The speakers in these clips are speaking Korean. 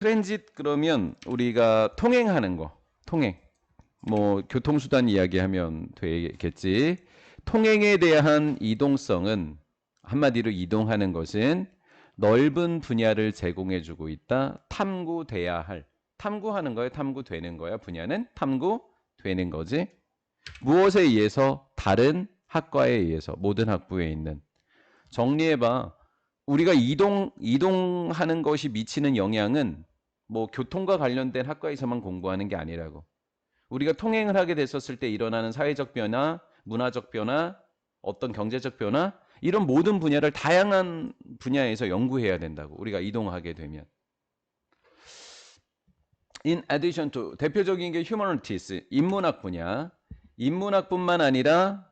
트랜짓 그러면 우리가 통행하는 거, 통행. 뭐 교통수단 이야기하면 되겠지. 통행에 대한 이동성은 한마디로 이동하는 것은 넓은 분야를 제공해주고 있다. 탐구돼야 할. 탐구하는 거야, 탐구되는 거야. 분야는 탐구되는 거지. 무엇에 의해서? 다른 학과에 의해서. 모든 학부에 있는. 정리해봐. 우리가 이동하는 것이 미치는 영향은 뭐 교통과 관련된 학과에서만 공부하는 게 아니라고. 우리가 통행을 하게 됐었을 때 일어나는 사회적 변화, 문화적 변화, 어떤 경제적 변화, 이런 모든 분야를 다양한 분야에서 연구해야 된다고. 우리가 이동하게 되면. In addition to, 대표적인 게 humanities, 인문학 분야. 인문학뿐만 아니라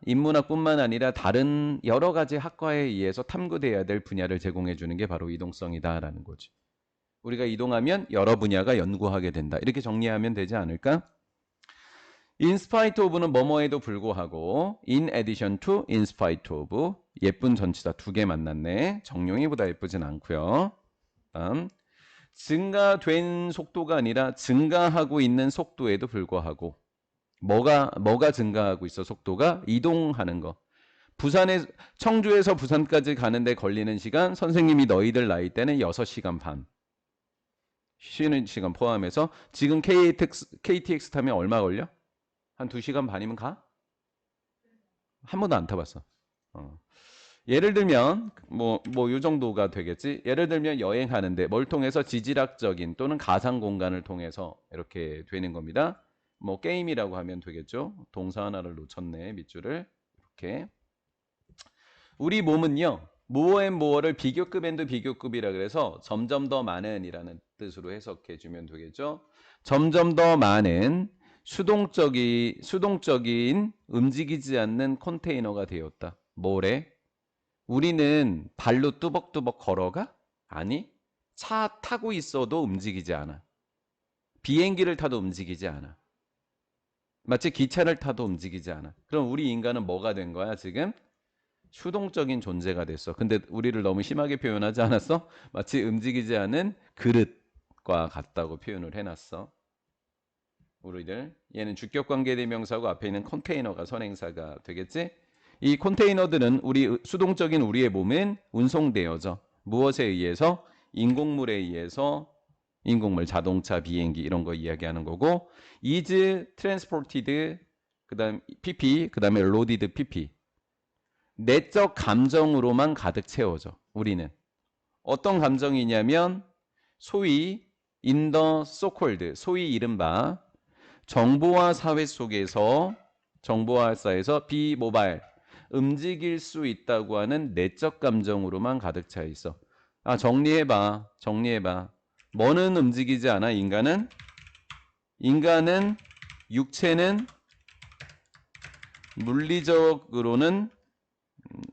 다른 여러 가지 학과에 의해서 탐구돼야 될 분야를 제공해 주는 게 바로 이동성이다라는 거지. 우리가 이동하면 여러 분야가 연구하게 된다. 이렇게 정리하면 되지 않을까? In spite of는 뭐뭐에도 불구하고, in addition to, in spite of. 예쁜 전치사 두 개 만났네. 정용이보다 예쁘진 않고요. 다음. 증가된 속도가 아니라 증가하고 있는 속도에도 불구하고. 뭐가 증가하고 있어? 속도가 이동하는 거. 청주에서 부산까지 가는데 걸리는 시간, 선생님이 너희들 나이 때는 6시간 반. 쉬는 시간 포함해서. 지금 KTX 타면 얼마 걸려? 한 2시간 반이면 가? 한 번도 안 타봤어. 예를 들면 요 정도가 되겠지. 예를 들면 여행하는데 뭘 통해서? 지질학적인 또는 가상 공간을 통해서 이렇게 되는 겁니다. 뭐 게임이라고 하면 되겠죠. 동사 하나를 놓쳤네. 밑줄을 이렇게. 우리 몸은요, 모어를 비교급 앤드 비교급이라 그래서 점점 더 많은 이라는 뜻으로 해석해 주면 되겠죠. 점점 더 많은 수동적인 움직이지 않는 컨테이너가 되었다. 뭐래? 우리는 발로 뚜벅뚜벅 걸어가? 아니, 차 타고 있어도 움직이지 않아. 비행기를 타도 움직이지 않아. 마치 기차를 타도 움직이지 않아. 그럼 우리 인간은 뭐가 된 거야, 지금? 수동적인 존재가 됐어. 근데 우리를 너무 심하게 표현하지 않았어? 마치 움직이지 않은 그릇과 같다고 표현을 해놨어. 우리들. 얘는 주격관계 대명사고 앞에 있는 컨테이너가 선행사가 되겠지? 이 컨테이너들은 수동적인 우리의 몸은 운송되어져. 무엇에 의해서? 인공물에 의해서. 인공물, 자동차, 비행기 이런 거 이야기하는 거고, is transported, 그다음 pp, 그다음에 loaded pp. 내적 감정으로만 가득 채워져. 우리는 어떤 감정이냐면 소위 in the so-called, 소위 이른바 정보화 사회 속에서, 정보화사에서 비모바일, 움직일 수 있다고 하는 내적 감정으로만 가득 차 있어. 정리해봐. 뭐는 움직이지 않아? 인간은 육체는 물리적으로는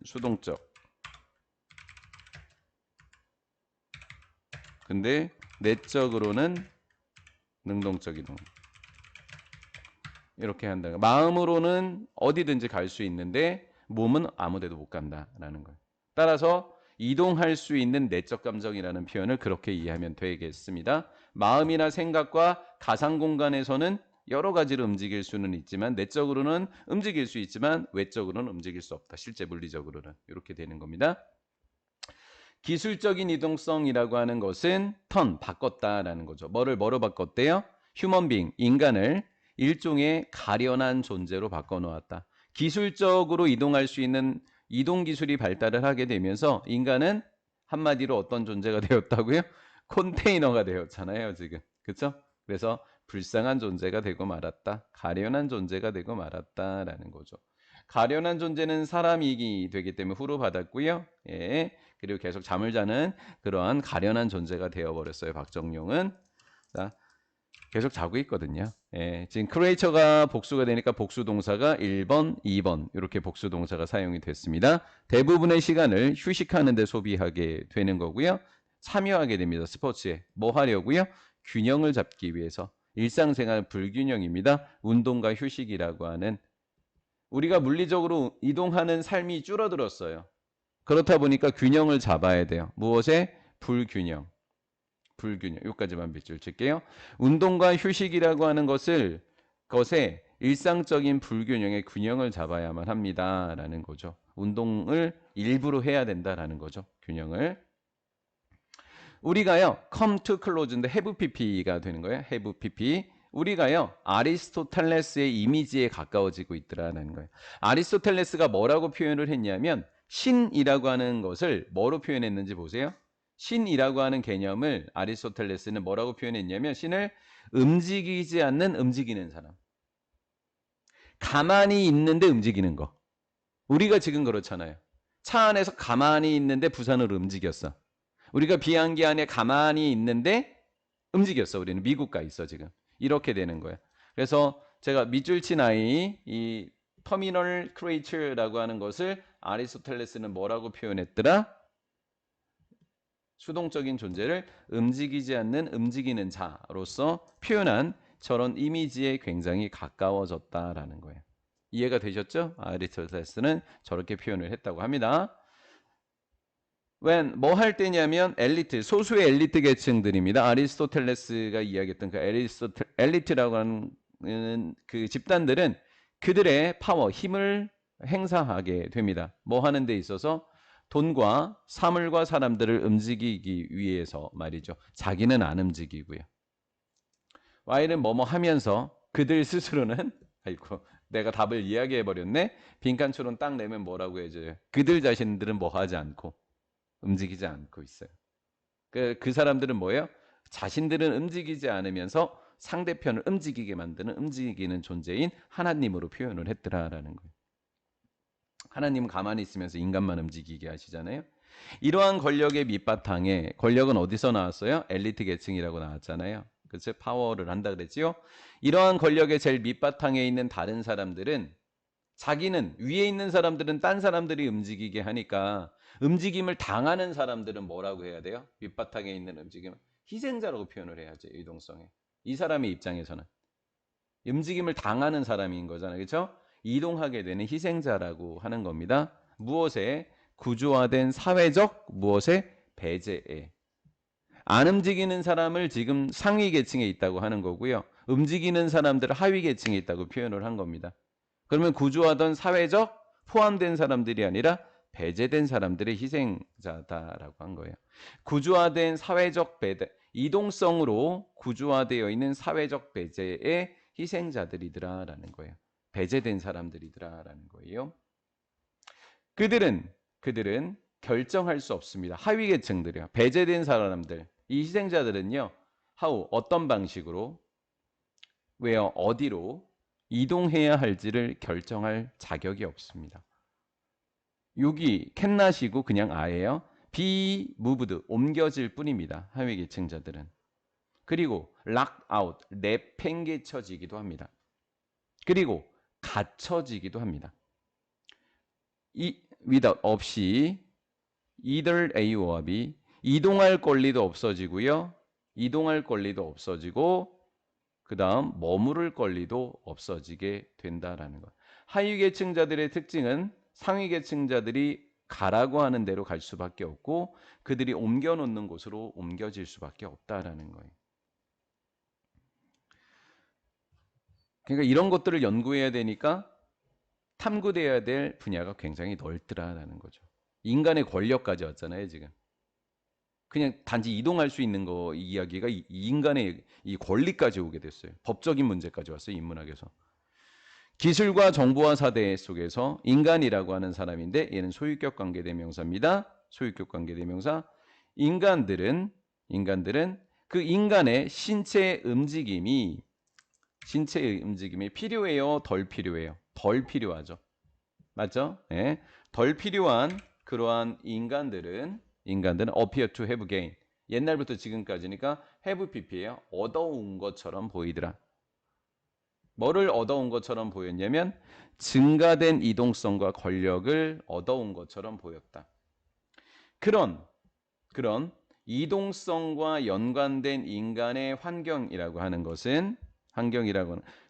수동적. 근데 내적으로는 능동적 이동. 이렇게 한다. 마음으로는 어디든지 갈 수 있는데 몸은 아무데도 못 간다라는 거예요. 따라서 이동할 수 있는 내적 감정이라는 표현을 그렇게 이해하면 되겠습니다. 마음이나 생각과 가상 공간에서는 여러 가지로 움직일 수는 있지만 내적으로는 움직일 수 있지만 외적으로는 움직일 수 없다. 실제 물리적으로는. 이렇게 되는 겁니다. 기술적인 이동성이라고 하는 것은 바꿨다라는 거죠. 뭐로 바꿨대요? 휴먼 빙, 인간을 일종의 가련한 존재로 바꿔놓았다. 기술적으로 이동할 수 있는 이동 기술이 발달을 하게 되면서 인간은 한마디로 어떤 존재가 되었다고요? 컨테이너가 되었잖아요, 지금. 그렇죠? 그래서 불쌍한 존재가 되고 말았다. 가련한 존재가 되고 말았다라는 거죠. 가련한 존재는 사람이 되기 때문에 후로 받았고요. 예. 그리고 계속 잠을 자는 그러한 가련한 존재가 되어버렸어요. 박정용은. 자, 계속 자고 있거든요. 예. 지금 크레이처가 복수가 되니까 복수 동사가 1번, 2번 이렇게 복수 동사가 사용이 됐습니다. 대부분의 시간을 휴식하는 데 소비하게 되는 거고요. 참여하게 됩니다. 스포츠에. 뭐 하려고요? 균형을 잡기 위해서. 일상생활 불균형입니다. 운동과 휴식이라고 하는. 우리가 물리적으로 이동하는 삶이 줄어들었어요. 그렇다 보니까 균형을 잡아야 돼요. 무엇에? 불균형. 불균형. 여기까지만 밑줄 칠게요. 운동과 휴식이라고 하는 것에 일상적인 불균형의 균형을 잡아야만 합니다라는 거죠. 운동을 일부러 해야 된다라는 거죠. 균형을. 우리가요, come to close인데 have pp가 되는 거예요. have pp. 우리가요, 아리스토텔레스의 이미지에 가까워지고 있더라는 거예요. 아리스토텔레스가 뭐라고 표현을 했냐면 신이라고 하는 것을 뭐로 표현했는지 보세요. 신이라고 하는 개념을 아리스토텔레스는 뭐라고 표현했냐면 신을 움직이지 않는 움직이는 사람. 가만히 있는데 움직이는 거. 우리가 지금 그렇잖아요. 차 안에서 가만히 있는데 부산으로 움직였어. 우리가 비행기 안에 가만히 있는데 움직였어. 우리는 미국 가 있어 지금. 이렇게 되는 거예요. 그래서 제가 밑줄 친 아이 이 터미널 크리처라고 하는 것을 아리스토텔레스는 뭐라고 표현했더라? 수동적인 존재를 움직이지 않는 움직이는 자로서 표현한 저런 이미지에 굉장히 가까워졌다라는 거예요. 이해가 되셨죠? 아리스토텔레스는 저렇게 표현을 했다고 합니다. when 뭐 할 때냐면 엘리트, 소수의 엘리트 계층들입니다. 아리스토텔레스가 이야기했던 그 엘리트라고 하는 그 집단들은 그들의 파워, 힘을 행사하게 됩니다. 뭐 하는 데 있어서 돈과 사물과 사람들을 움직이기 위해서 말이죠. 자기는 안 움직이고요. Y는 뭐뭐 하면서 그들 스스로는 아이고 내가 답을 이야기해 버렸네. 빈칸처럼 딱 내면 뭐라고 해줘요. 그들 자신들은 뭐 하지 않고 움직이지 않고 있어요. 그 사람들은 뭐예요? 자신들은 움직이지 않으면서 상대편을 움직이게 만드는 움직이는 존재인 하나님으로 표현을 했더라라는 거예요. 하나님은 가만히 있으면서 인간만 움직이게 하시잖아요. 이러한 권력의 밑바탕에 권력은 어디서 나왔어요? 엘리트 계층이라고 나왔잖아요. 그래서 파워를 한다 그랬지요. 이러한 권력의 제일 밑바탕에 있는 다른 사람들은 자기는 위에 있는 사람들은 딴 사람들이 움직이게 하니까 움직임을 당하는 사람들은 뭐라고 해야 돼요? 밑바탕에 있는 움직임을 희생자라고 표현을 해야죠. 이동성에. 이 사람의 입장에서는 움직임을 당하는 사람인 거잖아요. 그렇죠? 이동하게 되는 희생자라고 하는 겁니다. 무엇에? 구조화된 사회적 무엇에? 배제에. 안 움직이는 사람을 지금 상위 계층에 있다고 하는 거고요. 움직이는 사람들을 하위 계층에 있다고 표현을 한 겁니다. 그러면 구조화된 사회적 포함된 사람들이 아니라 배제된 사람들의 희생자다라고 한 거예요. 구조화된 사회적 배제, 이동성으로 구조화되어 있는 사회적 배제의 희생자들이더라라는 거예요. 배제된 사람들이더라라는 거예요. 그들은 결정할 수 없습니다. 하위 계층들이요. 배제된 사람들, 이 희생자들은요. 어떤 방식으로, 왜요? 어디로 이동해야 할지를 결정할 자격이 없습니다. 여기 캔낫이고 그냥 아예요. be moved, 옮겨질 뿐입니다. 하위 계층자들은. 그리고 lock out, 내팽개쳐지기도 합니다. 그리고 갇혀지기도 합니다. without, 없이 either A와 B, 이동할 권리도 없어지고요. 이동할 권리도 없어지고 그 다음 머무를 권리도 없어지게 된다라는 것. 하위 계층자들의 특징은 상위 계층자들이 가라고 하는 대로 갈 수밖에 없고 그들이 옮겨놓는 곳으로 옮겨질 수밖에 없다라는 거예요. 그러니까 이런 것들을 연구해야 되니까 탐구돼야 될 분야가 굉장히 넓더라라는 거죠. 인간의 권력까지 왔잖아요, 지금. 그냥 단지 이동할 수 있는 거 이야기가 인간의 이 권리까지 오게 됐어요. 법적인 문제까지 왔어요, 인문학에서. 기술과 정보화 사대 속에서 인간이라고 하는 사람인데 얘는 소유격 관계대명사입니다. 소유격 관계대명사. 인간들은 그 인간의 신체의 움직임이 필요해요, 덜 필요해요? 덜 필요하죠. 맞죠? 네. 덜 필요한 그러한 인간들은 appear to have gain. 옛날부터 지금까지니까 have pp예요. 얻어온 것처럼 보이더라. 뭐를 얻어온 것처럼 보였냐면 증가된 이동성과 권력을 얻어온 것처럼 보였다. 그런 이동성과 연관된 인간의 환경이라고 하는 것은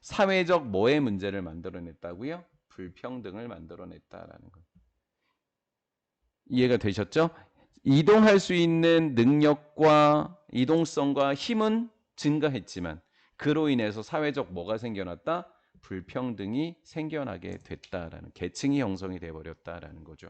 사회적 뭐의 문제를 만들어냈다고요? 불평등을 만들어냈다라는 것. 이해가 되셨죠? 이동할 수 있는 능력과 이동성과 힘은 증가했지만 그로 인해서 사회적 뭐가 생겨났다? 불평등이 생겨나게 됐다라는, 계층이 형성이 돼 버렸다라는 거죠.